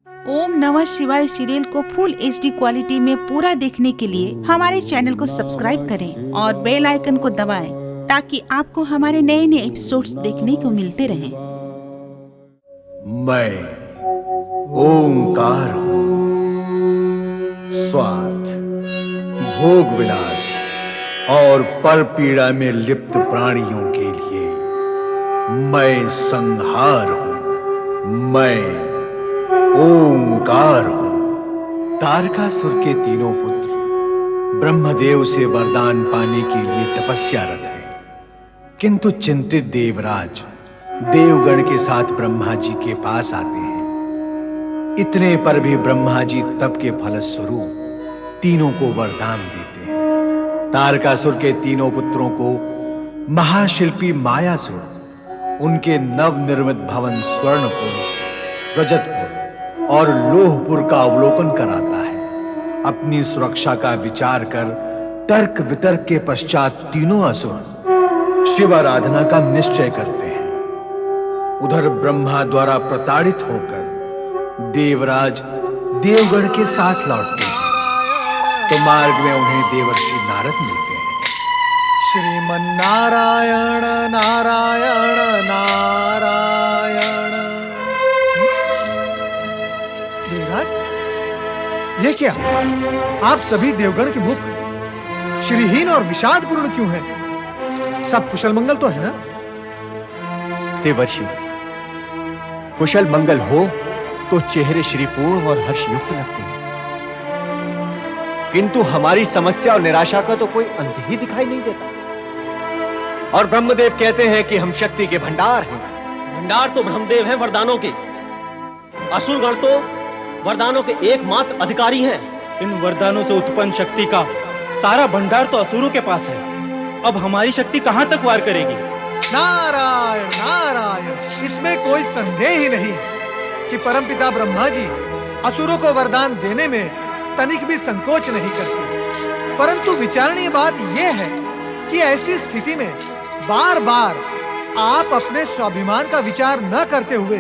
ओम नमः शिवाय सीरियल को फुल HD क्वालिटी में पूरा देखने के लिए हमारे चैनल को सब्सक्राइब करें और बेल आइकन को दबाएं ताकि आपको हमारे नए नए एपिसोड्स देखने को मिलते रहें। मैं ओंकार हूं। स्वार्थ, भोग विलास और पर पीड़ा में लिप्त प्राणियों के लिए मैं संहार हूं। मैं ओंकार हूं। तारकासुर के तीनों पुत्र ब्रह्मदेव से वरदान पाने के लिए तपस्यारत हैं, किंतु चिंतित देवराज देवगण के साथ ब्रह्मा जी के पास आते हैं। इतने पर भी ब्रह्मा जी तप के फलस्वरूप तीनों को वरदान देते हैं। तारकासुर के तीनों पुत्रों को महाशिल्पी मायासुर उनके नवनिर्मित भवन स्वर्णपुर, रजतपुर और लोहपुर का अवलोकन कराता है। अपनी सुरक्षा का विचार कर तर्क वितर्क के पश्चात तीनों असुर शिव आराधना का निश्चय करते हैं। उधर ब्रह्मा द्वारा प्रताड़ित होकर देवराज देवगण के साथ लौटते हैं, तो मार्ग में उन्हें देवर्षि नारद मिलते हैं। श्रीमन नारायण नारायण नारायण। देवराज, ये क्या? आप सभी देवगण के मुख श्रीहीन और विषादपूर्ण क्यों हैं? सब कुशल मंगल तो है ना? देवर्षि, कुशल मंगल हो तो चेहरे श्रीपूर्ण और हर्षयुक्त लगते हैं, किंतु हमारी समस्या और निराशा का तो कोई अंत ही दिखाई नहीं देता। और ब्रह्मदेव कहते हैं कि हम शक्ति के भंडार हैं। भंडार तो ब्रह्मदेव हैं वरदानों के, असुरगण तो वरदानों के एकमात्र अधिकारी हैं। इन वरदानों से उत्पन्न शक्ति का सारा भंडार तो असुरों के पास है। अब हमारी शक्ति कहां तक वार करेगी? नारायण नारायण, इसमें कोई संदेह ही नहीं कि परमपिता ब्रह्मा जी असुरों को वरदान देने में तनिक भी संकोच नहीं करते। परंतु विचारणीय बात यह है कि ऐसी स्थिति में बार बार आप अपने स्वाभिमान का विचार न करते हुए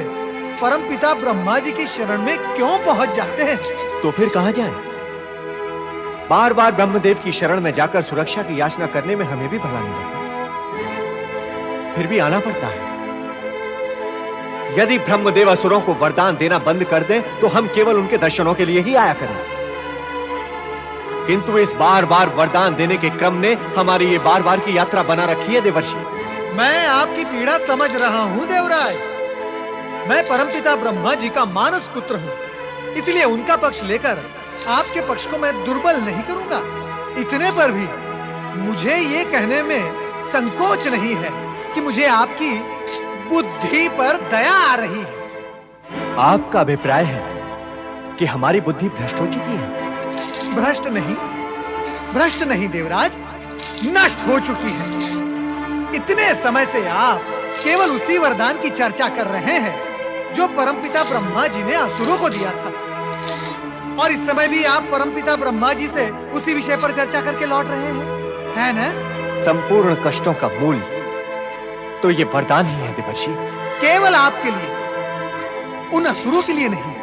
परमपिता ब्रह्मा जी की शरण में क्यों पहुंच जाते हैं? तो फिर कहां जाएं? बार बार ब्रह्मदेव की शरण में जाकर सुरक्षा की याचना करने में हमें भी भला नहीं लगता, फिर भी आना पड़ता है। यदि ब्रह्मदेव असुरों को वरदान देना बंद कर दें तो हम केवल उनके दर्शनों के लिए ही आया करें, किंतु इस बार बार वरदान देने के क्रम ने हमारी ये बार बार की यात्रा बना रखी है। देवर्षि, मैं आपकी पीड़ा समझ रहा हूं देवराज। मैं परमपिता ब्रह्मा जी का मानस पुत्र हूं, इसलिए उनका पक्ष लेकर आपके पक्ष को मैं दुर्बल नहीं करूंगा। इतने पर भी मुझे ये कहने में संकोच नहीं है कि मुझे आपकी बुद्धि पर दया आ रही है। आपका अभिप्राय है कि हमारी बुद्धि भ्रष्ट हो चुकी है? भ्रष्ट नहीं देवराज, नष्ट हो चुकी है। इतने समय से आप केवल उसी वरदान की चर्चा कर रहे हैं जो परमपिता ब्रह्मा जी ने असुरों को दिया था, और इस समय भी आप परमपिता ब्रह्मा जी से उसी विषय पर चर्चा करके लौट रहे हैं, है ना? संपूर्ण कष्टों का मूल तो ये वरदान ही है देवर्षि। केवल आपके लिए, उन असुरों के लिए नहीं।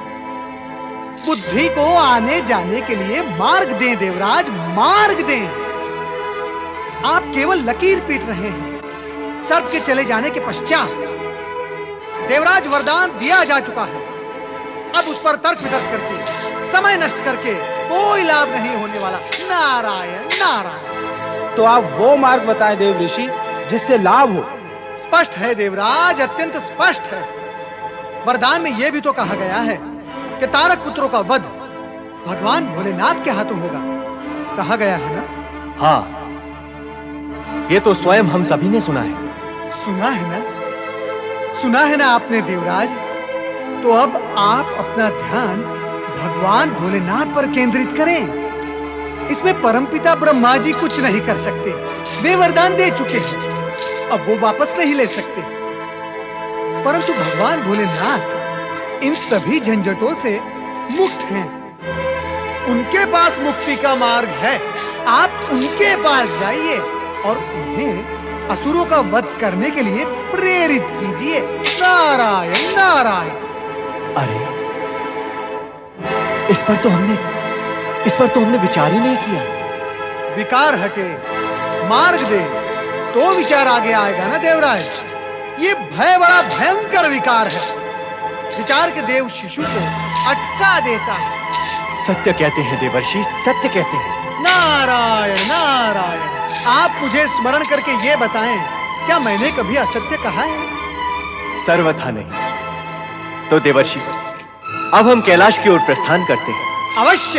बुद्धि को आने जाने के लिए मार्ग दें देवराज, मार्ग दें। आप केवल लकीर पीट रहे हैं। सर्प के चले जाने के पश्चात देवराज वरदान दिया जा चुका है। अब उस पर तर्क वितर्क करके, समय नष्ट करके कोई लाभ नहीं होने वाला। नारायण नारायण। तो आप वो मार्ग बताएं देव ऋषि जिससे लाभ हो। स्पष्ट है देवराज, अत्यंत स्पष्ट है। वरदान में यह भी तो कहा गया है कि तारक पुत्रों का वध भगवान भोलेनाथ के हाथों होगा। कहा गया है ना? हाँ, ये तो स्वयं हम सभी ने सुना है। सुना है ना? सुना है ना आपने देवराज? तो अब आप अपना ध्यान भगवान भोलेनाथ पर केंद्रित करें। इसमें परमपिता ब्रह्मा जी कुछ नहीं कर सकते। वे वरदान दे चुके हैं, अब वो वापस नहीं ले सकते। परंतु भगवान भोलेनाथ इन सभी झंझटों से मुक्त हैं। उनके पास मुक्ति का मार्ग है। आप उनके पास जाइए और उन्हें असुरों का वध करने के लिए प्रेरित कीजिए। नारायण नारायण। अरे, इस पर तो हमने विचार ही नहीं किया। विकार हटे, मार्ग दे, तो विचार आगे आएगा ना देवराज। ये भय बड़ा भयंकर विकार है। विचार के देव शिशु को अटका देता है। सत्य कहते हैं देवर्षि, सत्य कहते हैं। नारायण नारायण, आप मुझे स्मरण करके ये बताएं, क्या मैंने कभी असत्य कहा है? सर्वथा नहीं। तो देवर्षि, अब हम कैलाश की ओर प्रस्थान करते हैं। अवश्य।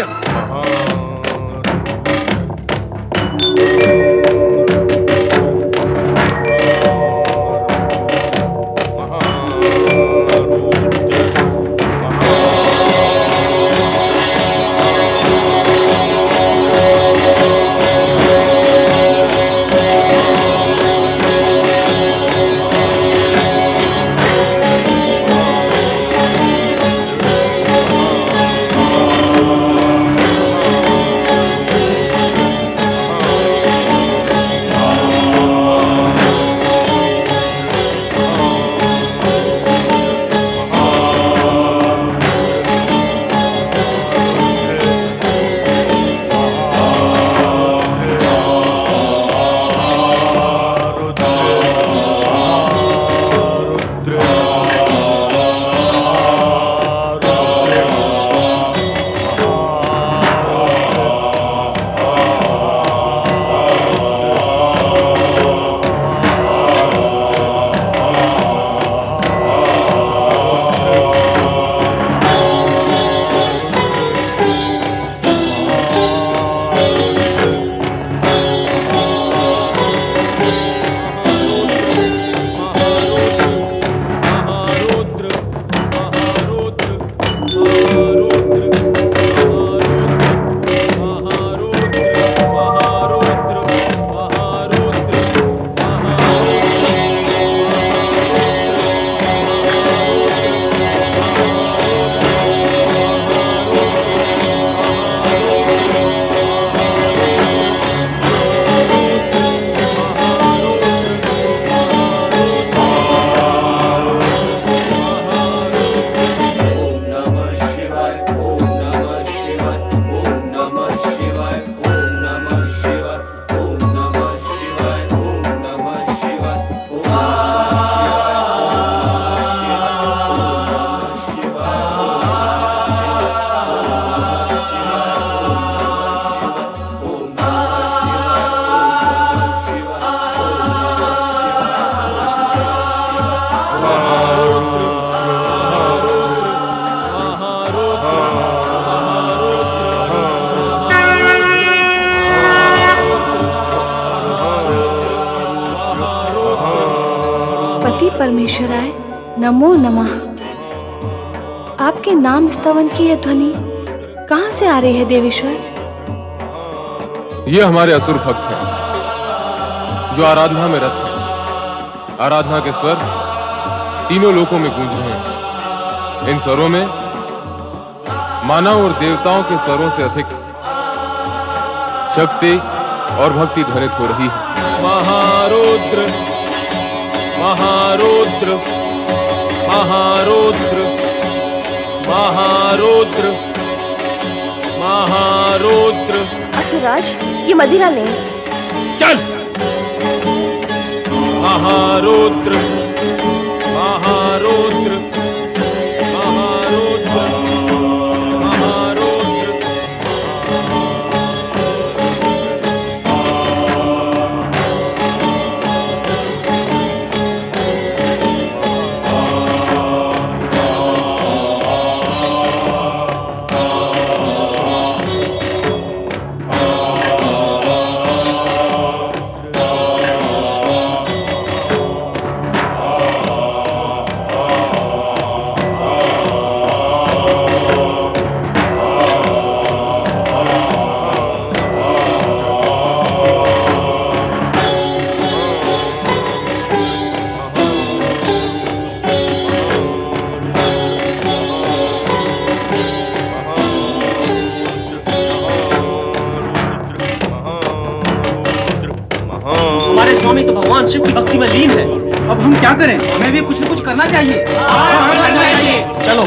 परमेश्वराय नमो नमः। आपके नाम स्तवन की यह ध्वनि कहां से आ रही है देवेश्वर? ये हमारे असुर भक्त हैं जो आराधना में रत हैं। आराधना के स्वर तीनों लोकों में गूंज रहे हैं। इन स्वरों में मानव और देवताओं के स्वरों से अधिक शक्ति और भक्ति ध्वनित हो रही है। महारुद्र महारुद्र महारुद्र महारुद्र महारुद्र। असुराज, ये मदिरा ले। चल। महारुद्र महारुद्र महारुद्र महारुद्र। स्वामी तो भगवान शिव की भक्ति में लीन है। अब हम क्या करें? हमें भी कुछ न कुछ करना चाहिए। चलो।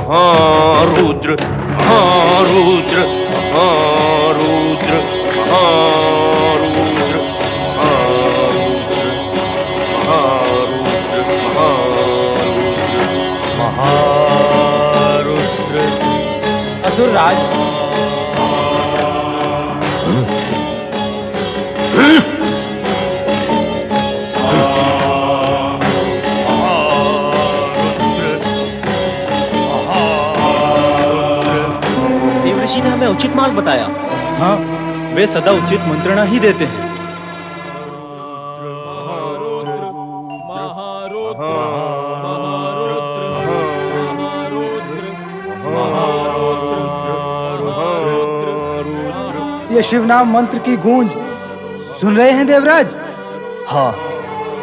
महारुद्र महारुद्र महारुद्र महारुद्र महारुद्र महारुद्र महारुद्र असुर राज, देवऋषि ने हमें उचित मार्ग बताया। हाँ, वे सदा उचित मंत्रणा ही देते हैं। ये शिव नाम मंत्र की गूंज सुन रहे हैं देवराज? हाँ,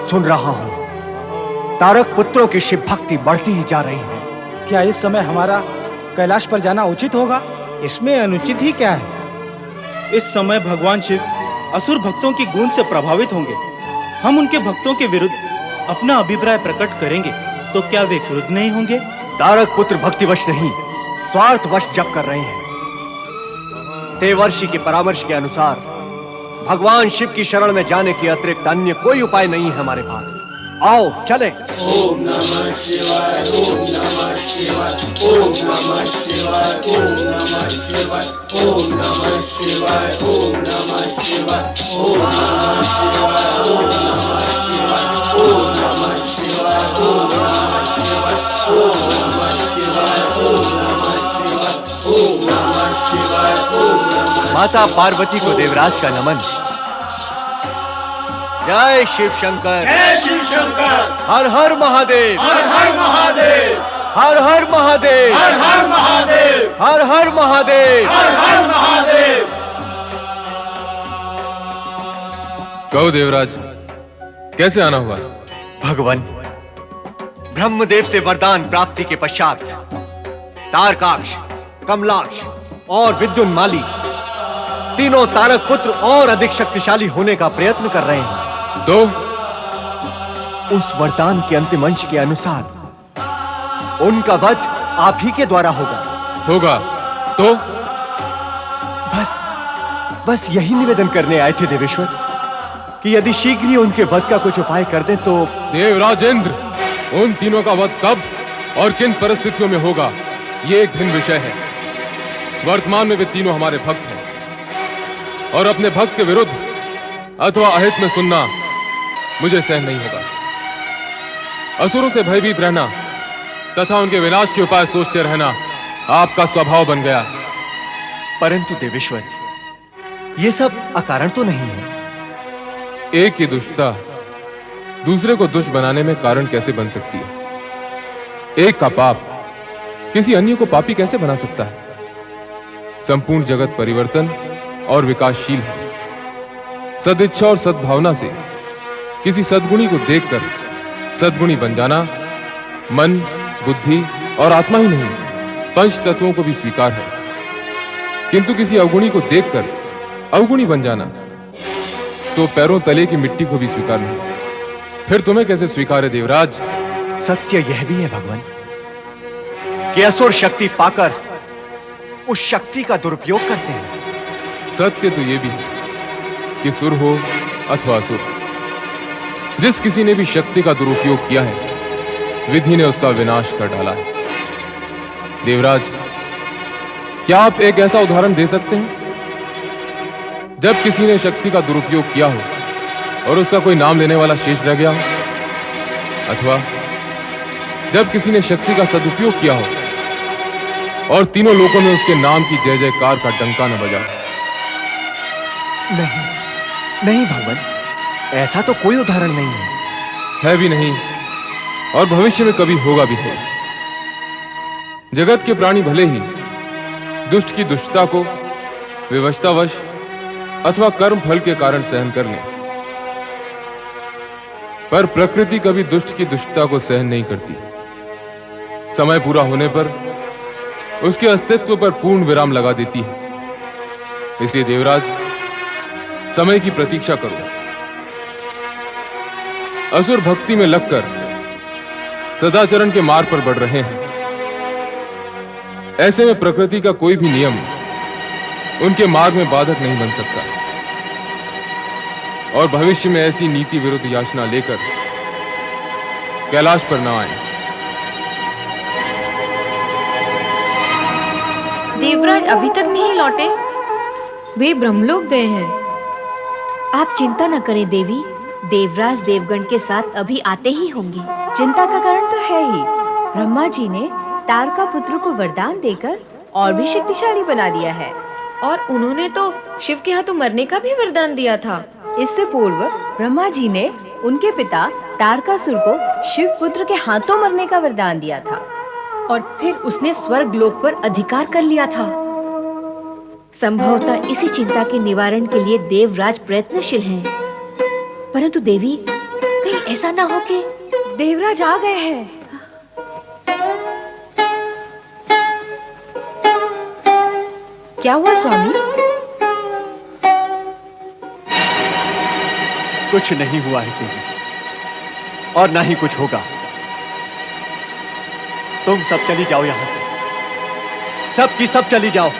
सुन रहा हूं। तारक पुत्रों की शिव भक्ति बढ़ती ही जा रही है। क्या इस समय हमारा कैलाश पर जाना उचित होगा? इसमें अनुचित ही क्या है? इस समय भगवान शिव असुर भक्तों की गूंज से प्रभावित होंगे। हम उनके भक्तों के विरुद्ध अपना अभिप्राय प्रकट करेंगे तो क्या वे क्रुद्ध नहीं होंगे? तारक पुत्र भक्तिवश नहीं, स्वार्थवश जप कर रहे हैं। देवर्षि के परामर्श के अनुसार भगवान शिव की शरण में जाने के अतिरिक्त अन्य कोई उपाय नहीं है हमारे पास। आओ चले। ओम नमः शिवाय, ओम नमः शिवाय, ओम नमः शिवाय, ओम नमः शिवाय, ओम नमः शिवाय, ओम नमः शिवाय, ओम नमः शिवाय, ओम नमः शिवाय, ओम नमः शिवाय, ओम नमः शिवाय, ओम नमः शिवाय, ओम नमः शिवाय, ओम नमः शिवाय, ओम नमः। माता पार्वती को देवराज का नमन। जय शिव शंकर, जय शिव शंकर, हर हर महादेव, हर हर महादेव, हर हर महादेव, हर हर महादेव, हर हर महादेव, हर हर महादेव। कहो देवराज, कैसे आना हुआ? भगवान, ब्रह्मदेव से वरदान प्राप्ति के पश्चात तारकाक्ष, कमलाक्ष और विद्युन्माली तीनों तारक पुत्र और अधिक शक्तिशाली होने का प्रयत्न कर रहे हैं। तो उस वरदान के अंतिम अंश के अनुसार उनका वध आप ही के द्वारा होगा। तो बस यही निवेदन करने आए थे देवेश्वर कि यदि शीघ्र ही उनके वध का कुछ उपाय कर दें तो। देवराजेंद्र, उन तीनों का वध कब और किन परिस्थितियों में होगा, ये एक भिन्न विषय है। वर्तमान में वे तीनों हमारे भक्त हैं और अपने भक्त के विरुद्ध अथवा अहित में सुनना मुझे सहन नहीं होगा। असुरों से भयभीत रहना तथा उनके विनाश के उपाय सोचते रहना आपका स्वभाव बन गया। परंतु देवेश्वर, ये सब अकारण तो नहीं है। एक की दुष्टता दूसरे को दुष्ट बनाने में कारण कैसे बन सकती है? एक का पाप किसी अन्य को पापी कैसे बना सकता है? संपूर्ण जगत परिवर्तन और विकासशील है। सदिच्छा और सद्भावना से किसी सद्गुणी को देखकर सद्गुणी बन जाना मन, बुद्धि और आत्मा ही नहीं, पंच तत्वों को भी स्वीकार है। किंतु किसी अवगुणी को देखकर अवगुणी बन जाना तो पैरों तले की मिट्टी को भी स्वीकार नहीं। फिर तुम्हें कैसे स्वीकार है देवराज? सत्य यह भी है भगवान कि असुर शक्ति पाकर उस शक्ति का दुरुपयोग करते हैं। सत्य तो यह भी है कि सुर हो अथवा असुर, जिस किसी ने भी शक्ति का दुरुपयोग किया है, विधि ने उसका विनाश कर डाला है। देवराज, क्या आप एक ऐसा उदाहरण दे सकते हैं जब किसी ने शक्ति का दुरुपयोग किया हो और उसका कोई नाम लेने वाला शेष रह गया हो, अथवा जब किसी ने शक्ति का सदुपयोग किया हो और तीनों लोगों में उसके नाम की जय जयकार का डंका न बजा? नहीं भगवान, ऐसा तो कोई उदाहरण नहीं है भी नहीं और भविष्य में कभी होगा भी नहीं। जगत के प्राणी भले ही दुष्ट की दुष्टता को विवशतावश अथवा कर्म फल के कारण सहन कर लें, पर प्रकृति कभी दुष्ट की दुष्टता को सहन नहीं करती। समय पूरा होने पर उसके अस्तित्व पर पूर्ण विराम लगा देती है। इसलिए देवराज, समय की प्रतीक्षा करो। असुर भक्ति में लगकर सदाचरण के मार्ग पर बढ़ रहे हैं। ऐसे में प्रकृति का कोई भी नियम उनके मार्ग में बाधक नहीं बन सकता और भविष्य में ऐसी नीति विरुद्ध याचना लेकर कैलाश पर न आए। देवराज अभी तक नहीं लौटे। वे ब्रह्मलोक गए हैं। आप चिंता न करें देवी, देवराज देवगण के साथ अभी आते ही होंगे। चिंता का कारण तो है ही, ब्रह्मा जी ने तारका पुत्र को वरदान देकर और भी शक्तिशाली बना दिया है। और उन्होंने तो शिव के हाथों मरने का भी वरदान दिया था। इससे पूर्व ब्रह्मा जी ने उनके पिता तारकासुर को शिव पुत्र के हाथों मरने का वरदान दिया था और फिर उसने स्वर्ग लोक पर अधिकार कर लिया था। संभवतः इसी चिंता के निवारण के लिए देवराज प्रयत्नशील हैं। परंतु देवी, कहीं ऐसा ना हो कि देवराज आ गए हैं। क्या हुआ स्वामी? कुछ नहीं हुआ है देवी, और ना ही कुछ होगा। तुम सब चली जाओ यहां से, सब की सब चली जाओ।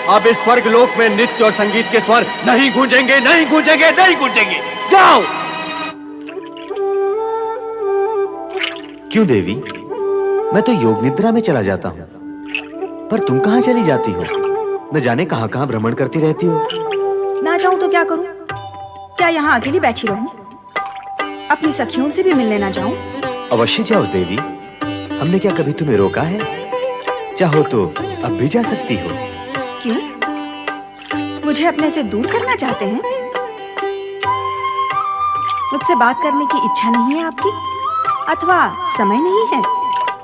अब इस स्वर्ग लोक में नृत्य और संगीत के स्वर नहीं गूंजेंगे, नहीं गूंजेंगे, नहीं गूंजेंगे। जाओ। क्यों देवी? मैं तो योग निद्रा में चला जाता हूँ, पर तुम कहाँ चली जाती हो? न जाने कहाँ कहाँ भ्रमण करती रहती हो। ना जाऊं तो क्या करूं? क्या यहाँ अकेली बैठी रहूं? अपनी सखियों से भी मिलने ना जाऊं? अवश्य जाओ देवी, हमने क्या कभी तुम्हें रोका है? चाहो तो अब भी जा सकती हो। क्यों? मुझे अपने से दूर करना चाहते हैं? मुझसे बात करने की इच्छा नहीं है आपकी, अथवा समय नहीं है?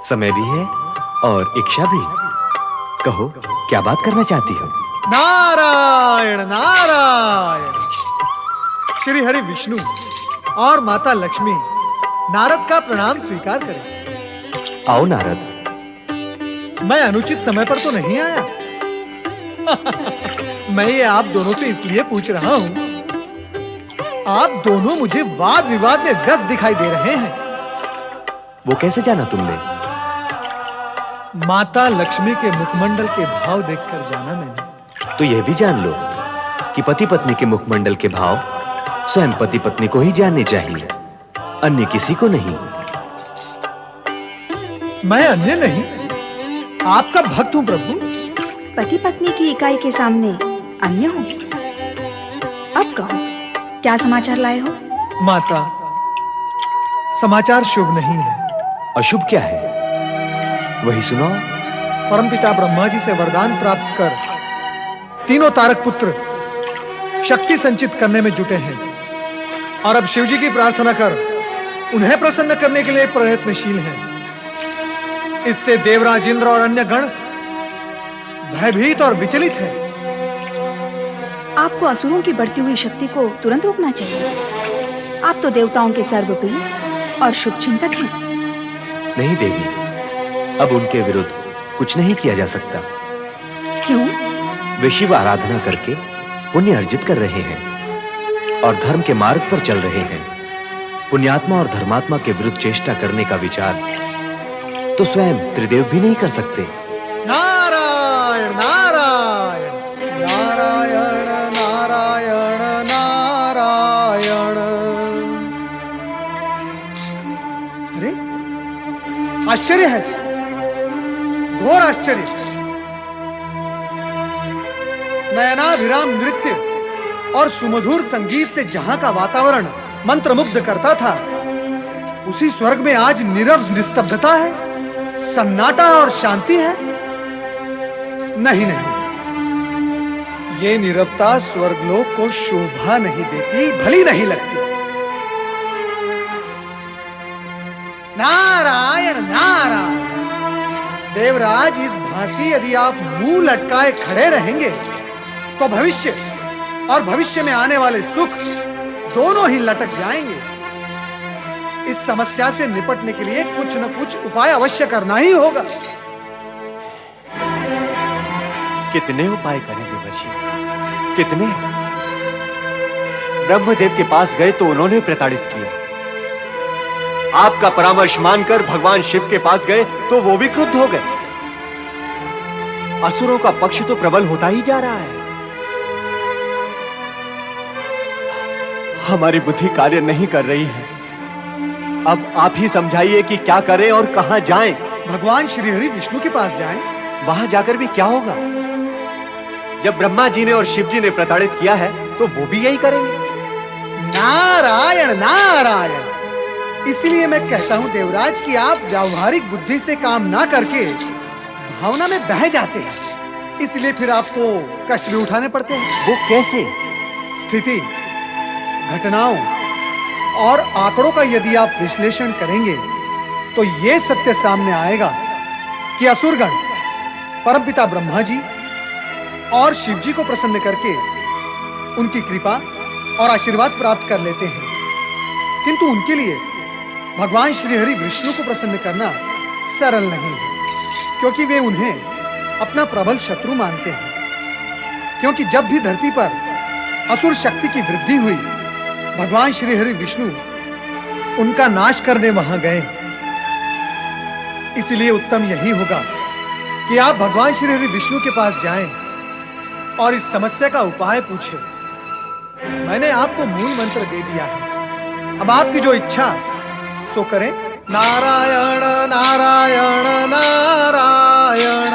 समय भी है और इच्छा भी। कहो, क्या बात करना चाहती हो? नारायण नारायण। श्री हरि विष्णु और माता लक्ष्मी नारद का प्रणाम स्वीकार करें। आओ नारद। मैं अनुचित समय पर तो नहीं आया? मैं ये आप दोनों से इसलिए पूछ रहा हूं, आप दोनों मुझे वाद विवाद में व्यस्त दिखाई दे रहे हैं। वो कैसे जाना तुमने? माता लक्ष्मी के मुखमंडल के भाव देखकर जाना मैंने। तो यह भी जान लो कि पति पत्नी के मुखमंडल के भाव स्वयं पति पत्नी को ही जानने चाहिए, अन्य किसी को नहीं। मैं अन्य नहीं, आपका भक्त हूं प्रभु। पति पत्नी की इकाई के सामने अन्य हूं? अब कहो, क्या समाचार लाए हो? माता, समाचार शुभ नहीं है। अशुभ क्या है? वही सुनाओ। परमपिता ब्रह्मा जी से वरदान प्राप्त कर तीनों तारक पुत्र शक्ति संचित करने में जुटे हैं और अब शिव जी की प्रार्थना कर उन्हें प्रसन्न करने के लिए प्रयत्नशील हैं। इससे देवराज इंद्र और अन्य गण भयभीत और विचलित हैं। आपको असुरों की बढ़ती हुई शक्ति को तुरंत रोकना चाहिए। आप तो देवताओं के सर्वप्रिय और शुभ चिंतक हैं। नहीं देवी, अब उनके विरुद्ध कुछ नहीं किया जा सकता। क्यों? वे शिव आराधना करके पुण्य अर्जित कर रहे हैं और धर्म के मार्ग पर चल रहे हैं। पुण्यात्मा और धर्मात्मा के विरुद्ध चेष्टा करने का विचार तो स्वयं त्रिदेव भी नहीं कर सकते। नारायण नारायण नारायण नारायण नारायण। अरे आश्चर्य है, घोर आश्चर्य। नयनाभिराम नृत्य और सुमधुर संगीत से जहां का वातावरण मंत्रमुग्ध करता था, उसी स्वर्ग में आज नीरव निस्तब्धता है, सन्नाटा और शांति है। नहीं नहीं, ये नीरवता स्वर्गलोक को शोभा नहीं देती, भली नहीं लगती। नारायण नारायण। देवराज, इस भांति यदि आप मुंह लटकाए खड़े रहेंगे तो भविष्य और भविष्य में आने वाले सुख दोनों ही लटक जाएंगे। इस समस्या से निपटने के लिए कुछ न कुछ उपाय अवश्य करना ही होगा। कितने उपाय करें देवर्षि, कितने? ब्रह्मदेव के पास गए तो उन्होंने प्रताड़ित किया। आपका परामर्श मानकर भगवान शिव के पास गए तो वो भी क्रुद्ध हो गए। असुरों का पक्ष तो प्रबल होता ही जा रहा है। हमारी बुद्धि कार्य नहीं कर रही है। अब आप ही समझाइए कि क्या करें और कहां जाएं। भगवान श्रीहरि विष्णु के पास जाएं। वहां जाकर भी क्या होगा? जब ब्रह्मा जी ने और शिव जी ने प्रताड़ित किया है तो वो भी यही करेंगे। नारायण नारायण। इसलिए मैं कहता हूं देवराज कि आप व्यावहारिक बुद्धि से काम ना करके भावना में बह जाते हैं, इसलिए फिर आपको कष्ट भी उठाने पड़ते हैं। वो कैसे? स्थिति, घटनाओं और आंकड़ों का यदि आप विश्लेषण करेंगे तो यह सत्य सामने आएगा कि असुरगण परमपिता ब्रह्मा जी और शिव जी को प्रसन्न करके उनकी कृपा और आशीर्वाद प्राप्त कर लेते हैं, किंतु उनके लिए भगवान श्रीहरि विष्णु को प्रसन्न करना सरल नहीं है, क्योंकि वे उन्हें अपना प्रबल शत्रु मानते हैं। क्योंकि जब भी धरती पर असुर शक्ति की वृद्धि हुई, भगवान श्रीहरि विष्णु उनका नाश करने वहां गए। इसलिए उत्तम यही होगा कि आप भगवान श्रीहरि विष्णु के पास जाएं और इस समस्या का उपाय पूछें। मैंने आपको मूल मंत्र दे दिया है, अब आपकी जो इच्छा सो करें। नारायण नारायण नारायण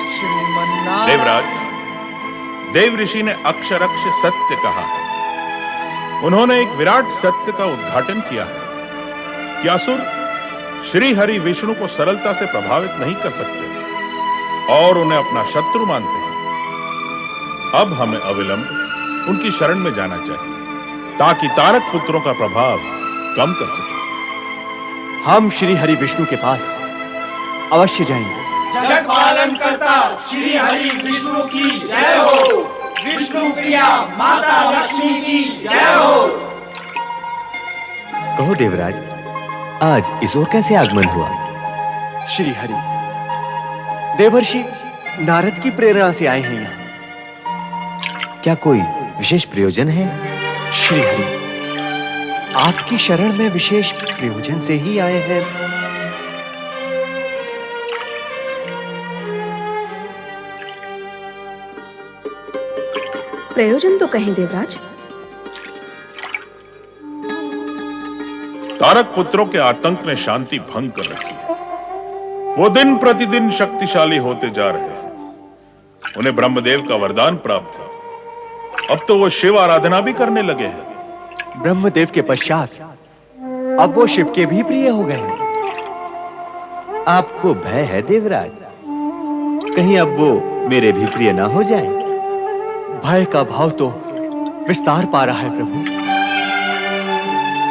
श्रीमन्नारायण। देवराज, देव ऋषि ने अक्षरक्ष सत्य कहा है। उन्होंने एक विराट सत्य का उद्घाटन किया है कि असुर श्री हरि विष्णु को सरलता से प्रभावित नहीं कर सकते और उन्हें अपना शत्रु मानते हैं। अब हमें अविलंब उनकी शरण में जाना चाहिए ताकि तारक पुत्रों का प्रभाव कम कर सके। हम श्री हरि विष्णु के पास अवश्य जाएंगे। जग पालन करता श्री हरि विष्णु की जय हो। विष्णु प्रिया माता लक्ष्मी की जय हो। कहो देवराज, आज इस ओर कैसे आगमन हुआ? श्री हरि देवर्षि नारद की प्रेरणा से आए हैं यहाँ। क्या कोई विशेष प्रयोजन है? श्री हरि आपकी शरण में विशेष प्रयोजन से ही आए हैं। प्रयोजन तो कहें देवराज। तारक पुत्रों के आतंक ने शांति भंग कर रखी है। वो दिन प्रतिदिन शक्तिशाली होते जा रहे हैं। उन्हें ब्रह्मदेव का वरदान प्राप्त है। अब तो वो शिव आराधना भी करने लगे हैं। ब्रह्मदेव के पश्चात अब वो शिव के भी प्रिय हो गए हैं। आपको भय है देवराज, कहीं अब वो मेरे भी प्रिय ना हो जाएं? भय का भाव तो विस्तार पा रहा है प्रभु।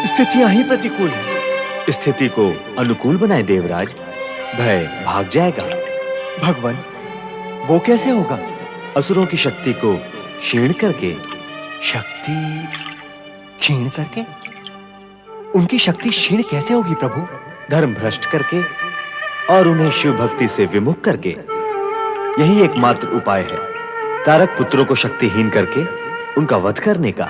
स्थितियां ही प्रतिकूल है। स्थिति को अनुकूल बनाए देवराज, भय भाग जाएगा। भगवान, वो कैसे होगा? असुरों की शक्ति को क्षीण करके। शक्ति क्षीण करके? उनकी शक्ति क्षीण कैसे होगी प्रभु? धर्म भ्रष्ट करके और उन्हें शिव भक्ति से विमुख करके। यही एकमात्र उपाय है तारक पुत्रों को शक्तिहीन करके उनका वध करने का।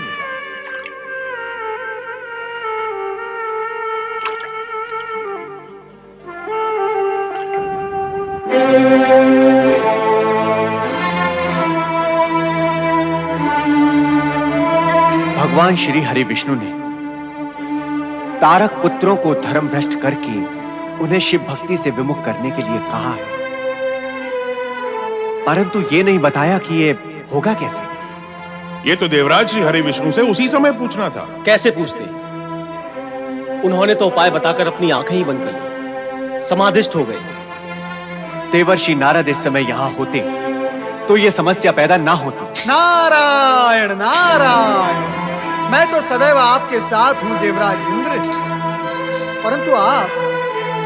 भगवान श्री हरि विष्णु ने तारक पुत्रों को धर्म भ्रष्ट करके उन्हें शिव भक्ति से विमुख करने के लिए कहा है, परंतु ये नहीं बताया कि ये होगा कैसे। ये तो देवराज श्री हरि विष्णु से उसी समय पूछना था। कैसे पूछते? उन्होंने तो उपाय बताकर अपनी आंखें ही बंद कर ली, समाधिष्ठ हो गए। देवर्षि नारद इस समय यहां होते तो ये समस्या पैदा ना होती। नारायण नारायण। मैं तो सदैव आपके साथ हूं देवराज इंद्र, परंतु आप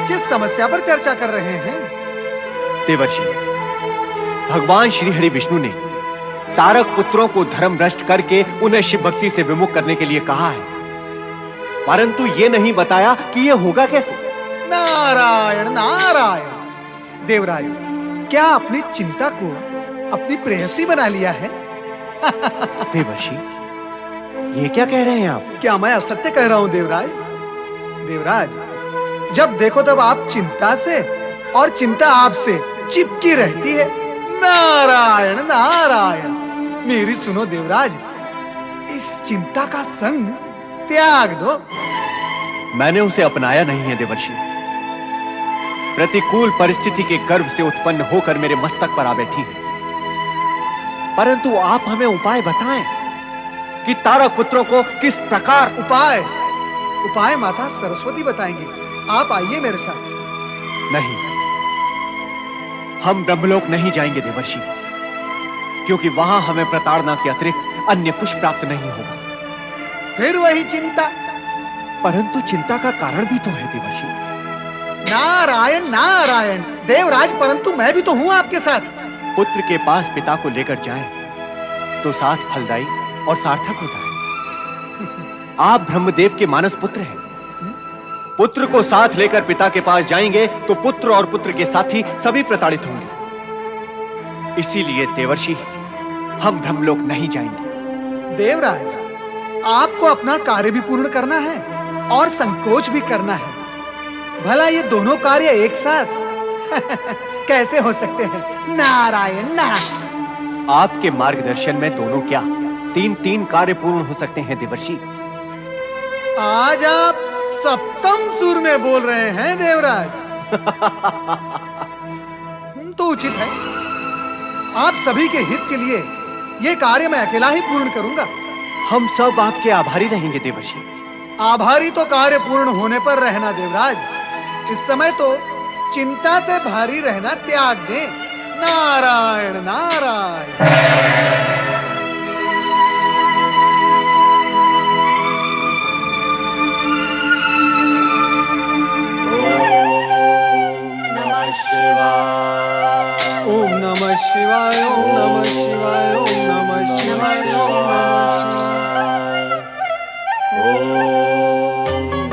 किस समस्या पर चर्चा कर रहे हैं? देवर्षि, भगवान श्री हरि विष्णु ने तारक पुत्रों को धर्म भ्रष्ट करके उन्हें शिव भक्ति से विमुख करने के लिए कहा है, परंतु ये नहीं बताया कि ये होगा कैसे। नारायण नारायण। देवराज, क्या आपने चिंता को अपनी प्रेयसी बना लिया है? देवर्षि, ये क्या कह रहे हैं आप? क्या मैं असत्य कह रहा हूं देवराज? देवराज, जब देखो तब आप चिंता से और चिंता आपसे चिपकी रहती है। नारायण नारायण। मेरी सुनो देवराज, इस चिंता का संग त्याग दो। मैंने उसे अपनाया नहीं है देवर्षि। प्रतिकूल परिस्थिति के गर्भ से उत्पन्न होकर मेरे मस्तक पर आ बैठी है। परंतु आप हमें उपाय बताएं कि तारक पुत्रों को किस प्रकार। उपाय माता सरस्वती बताएंगी। आप आइए मेरे साथ। नहीं, हम ब्रह्मलोक नहीं जाएंगे देवर्षि, क्योंकि वहां हमें प्रताड़ना के अतिरिक्त अन्य कुछ प्राप्त नहीं होगा। फिर वही चिंता। परंतु चिंता का कारण भी तो है देवर्षि। नारायण नारायण। देवराज, परंतु मैं भी तो हूं आपके साथ। पुत्र के पास पिता को लेकर जाएं तो साथ फलदायी और सार्थक होता है। आप ब्रह्मदेव के मानस पुत्र हैं। पुत्र को साथ लेकर पिता के पास जाएंगे तो पुत्र और पुत्र के साथी सभी प्रताड़ित होंगे। इसीलिए देवर्षि, हम ब्रह्मलोक नहीं जाएंगे। देवराज, आपको अपना कार्य भी पूर्ण करना है और संकोच भी करना है। भला ये दोनों कार्य एक साथ कैसे हो सकते हैं? नारायण नारायण। आपके मार्गदर्शन में दोनों क्या, 3 कार्य पूर्ण हो सकते हैं देवर्षि। आज आप सप्तम सुर में बोल रहे हैं देवराज। तो उचित है। आप सभी के हित के लिए ये कार्य मैं अकेला ही पूर्ण करूंगा। हम सब आपके आभारी रहेंगे देवर्षि। आभारी तो कार्य पूर्ण होने पर रहना देवराज। इस समय तो चिंता से भारी रहना त्याग दें। नारायण नारायण। ओम नमः शिवाय। ओम नमः शिवाय। ओम नमः शिवाय। ओम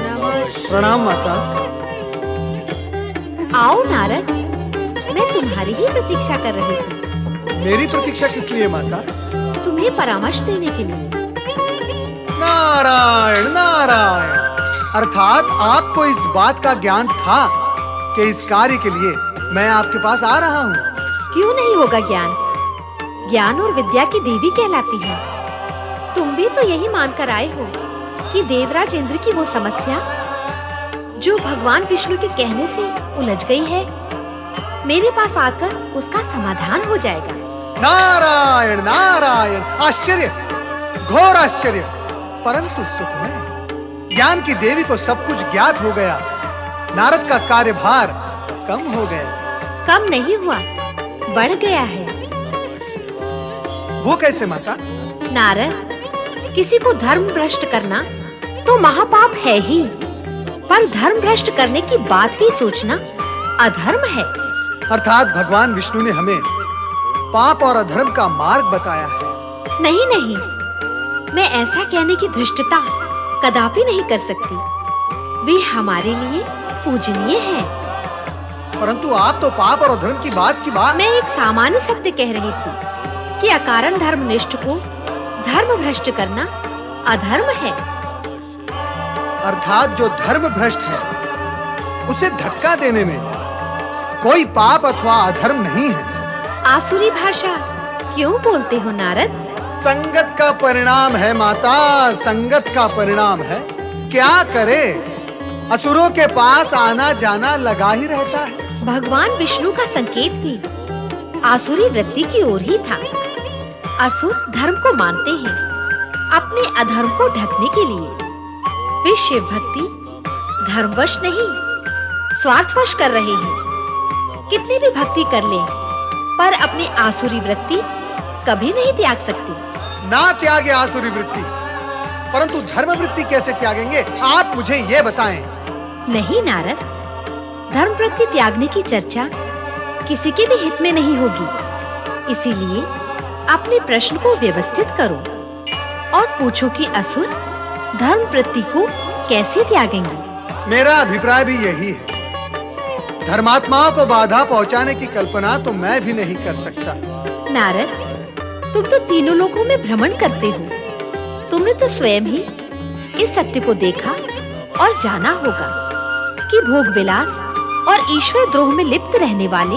नमः शिवाय। प्रणाम माता। आओ नारद, मैं तुम्हारी ही प्रतीक्षा कर रही थी। मेरी प्रतीक्षा किस लिए माता? तुम्हें परामर्श देने के लिए। नारायण नारायण। अर्थात आपको इस बात का ज्ञान था कि इस कार्य के लिए मैं आपके पास आ रहा हूँ। क्यों नहीं होगा ज्ञान? ज्ञान और विद्या की देवी कहलाती है। तुम भी तो यही मानकर आए हो कि देवराज इंद्र की वो समस्या जो भगवान विष्णु के कहने से उलझ गई है, मेरे पास आकर उसका समाधान हो जाएगा। नारायण नारायण। आश्चर्य, घोर आश्चर्य, परंतु सुखमय। ज्ञान की देवी को सब कुछ ज्ञात हो गया। नारद का कार्यभार कम हो गया। कम नहीं हुआ, बढ़ गया है। वो कैसे माता? नारद, किसी को धर्म भ्रष्ट करना तो महापाप है ही, पर धर्म भ्रष्ट करने की बात भी सोचना अधर्म है। अर्थात भगवान विष्णु ने हमें पाप और अधर्म का मार्ग बताया है। नहीं नहीं, मैं ऐसा कहने की धृष्टता कदापि नहीं कर सकती। वे हमारे लिए पूजनीय हैं। परंतु आप तो पाप और अधर्म की बात मैं एक सामान्य सत्य कह रही थी कि अकारण धर्मनिष्ठ को धर्म भ्रष्ट करना अधर्म है। अर्थात जो धर्म भ्रष्ट है उसे धक्का देने में कोई पाप अथवा अधर्म नहीं है। आसुरी भाषा क्यों बोलते हो नारद? संगत का परिणाम है माता, संगत का परिणाम है। क्या करे, असुरों के पास आना जाना लगा ही रहता है। भगवान विष्णु का संकेत भी आसुरी वृत्ति की ओर ही था। असुर धर्म को मानते हैं अपने अधर्म को ढकने के लिए। वे शिव भक्ति धर्मवश नहीं, स्वार्थवश कर रहे हैं। कितनी भी भक्ति कर लें, पर अपनी आसुरी वृत्ति कभी नहीं त्याग सकती। ना त्यागे आसुरी वृत्ति, परंतु धर्म वृत्ति कैसे त्यागेंगे? आप मुझे ये बताएं। नहीं नारद, धर्म वृत्ति त्यागने की चर्चा किसी के भी हित में नहीं होगी। इसीलिए अपने प्रश्न को व्यवस्थित करो और पूछो कि असुर धर्म वृत्ति को कैसे त्यागेंगे। मेरा अभिप्राय भी यही है। धर्मात्माओं को बाधा पहुंचाने की कल्पना तो मैं भी नहीं कर सकता। नारद, तुम तो तीनों लोकों में भ्रमण करते हो। तुमने तो स्वयं ही इस सत्य को देखा और जाना होगा कि भोग विलास और ईश्वर द्रोह में लिप्त रहने वाले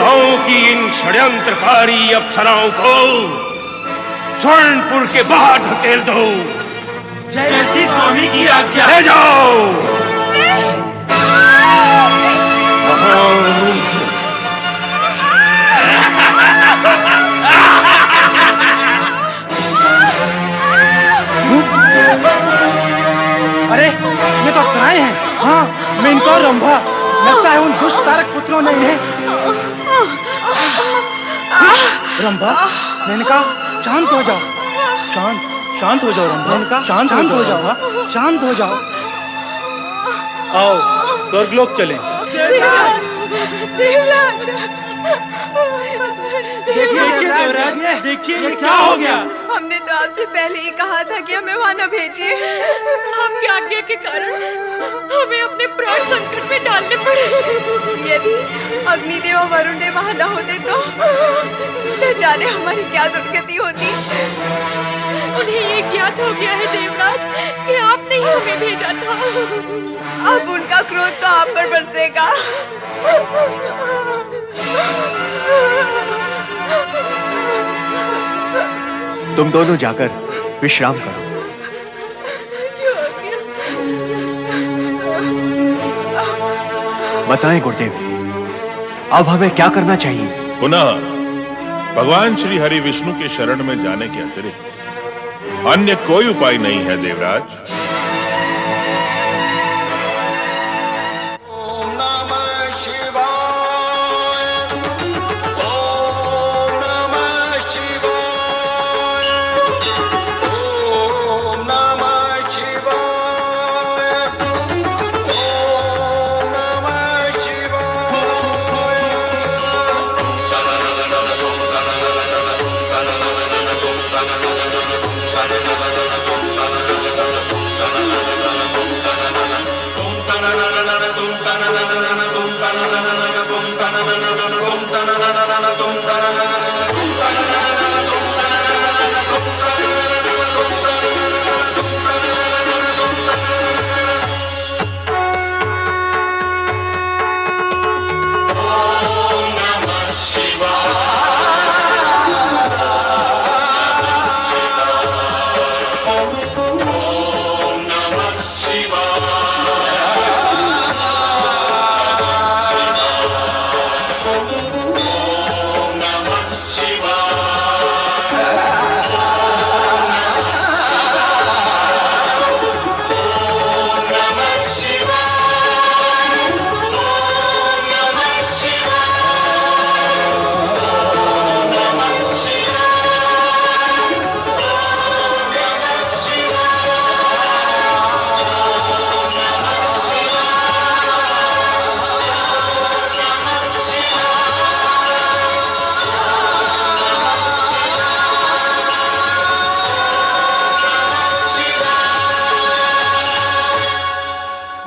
देवताओं की इन षड्यंत्रकारी अप्सराओं को स्वर्णपुर के बाहर धकेल दो। जैसी स्वामी की आज्ञा। ले जाओ। अरे ये तो अप्सराएं हैं। हाँ, मेनका और रंभा। लगता है उन दुष्ट तारक पुत्रों ने इन्हें। रंभा, मेनका, शांत हो जाओ। शांत हो जाओ रंभा। मेनका, शांत हो जाओ। शांत हो जाओ। आओ स्वर्गलोक चलें। देखिए ये क्या हो गया। हमने तो आपसे पहले ही कहा था कि हमें वहां न भेजिए। आपकी आज्ञा के कारण हमें अपने प्राण संकट में डालने पड़े। यदि अग्निदेव और वरुण देव वहां न होते तो न जाने हमारी क्या दुर्गति होती। उन्हें ये ज्ञात हो गया है देवराज कि आपने ही हमें भेजा था। अब उनका क्रोध तो आप पर बरसेगा। तुम दोनों जाकर विश्राम करो। बताएं गुरुदेव, अब हमें क्या करना चाहिए? पुनः भगवान श्री हरि विष्णु के शरण में जाने के अतिरिक्त अन्य कोई उपाय नहीं है देवराज।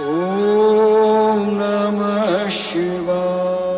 ओम नमः शिवाय।